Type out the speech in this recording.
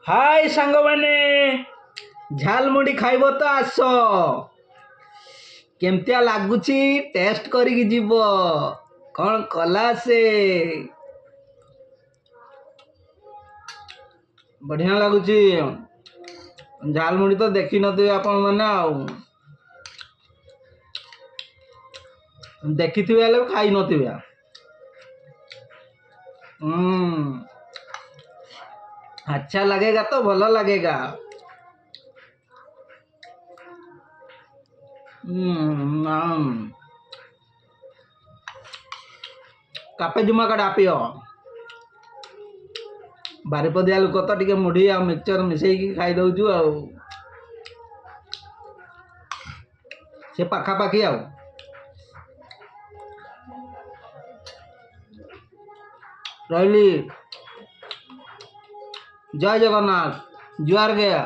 हाय सांग मैंने झालमुढ़ी खाइब तो आस केमतिया लागुची टेस्ट करिकी जीव कौन कला से बढ़िया लगुची। झालमुढ़ी तो देखी नथिबे आपण माने आउ देखिथिबे हेले खाई नथिबे। अच्छा लगेगा तो भला लगेगा। कापे जुमा का डापियो बारिपदिया लोक तो टिके मुढ़ी आ मिक्सचर मिसेकी खाई दउछु आ से पाखापाखी आ रही। जय जगन्नाथ जुआर गया।